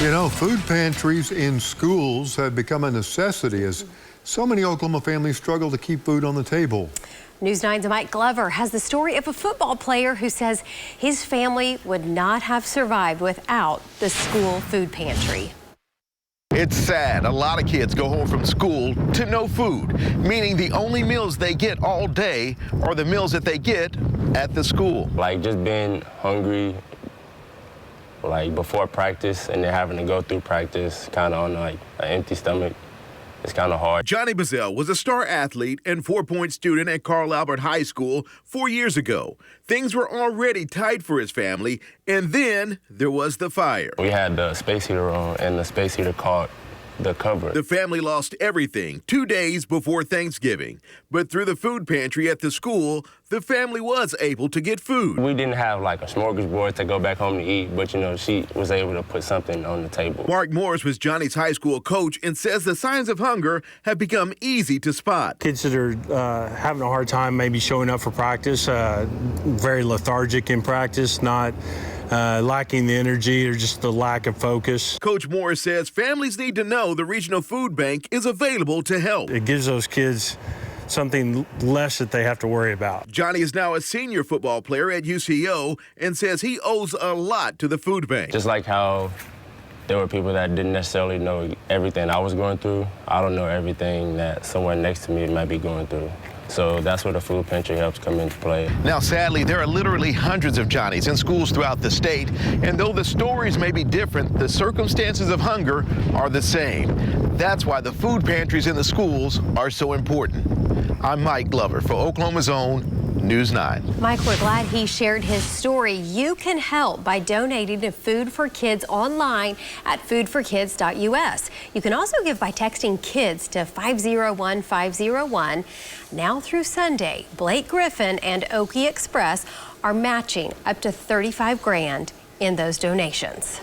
You know, food pantries in schools have become a necessity as so many Oklahoma families struggle to keep food on the table. News 9's Mike Glover has the story of a football player who says his family would not have survived without the school food pantry. It's sad. A lot of kids go home from school to no food, meaning the only meals they get all day are the meals that they get at the school. Like just being hungry, like before practice, and then having to go through practice kind of on like an empty stomach. It's kind of hard. Johnny Bazell was a star athlete and 4-point student at Carl Albert High School 4 years ago. Things were already tight for his family, and then there was the fire. We had the space heater on, and the space heater caught the cover. The family lost everything 2 days before Thanksgiving. But through the food pantry at the school, the family was able to get food. We didn't have like a smorgasbord to go back home to eat, but you know, she was able to put something on the table. Mark Morris was Johnny's high school coach and says the signs of hunger have become easy to spot. Kids that are having a hard time maybe showing up for practice, very lethargic in practice, not lacking the energy or just the lack of focus. Coach Morris says families need to know the regional food bank is available to help. It gives those kids something less that they have to worry about. Johnny is now a senior football player at UCO and says he owes a lot to the food bank. Just like how there were people that didn't necessarily know everything I was going through, I don't know everything that someone next to me might be going through. So that's where the food pantry helps come into play. Now, sadly, there are literally hundreds of Johnnies in schools throughout the state, and though the stories may be different, the circumstances of hunger are the same. That's why the food pantries in the schools are so important. I'm Mike Glover for Oklahoma's Own News 9. Mike, we're glad he shared his story. You can help by donating to Food for Kids online at foodforkids.us. You can also give by texting KIDS to 501501. Now through Sunday, Blake Griffin and Okie Express are matching up to $35,000 in those donations.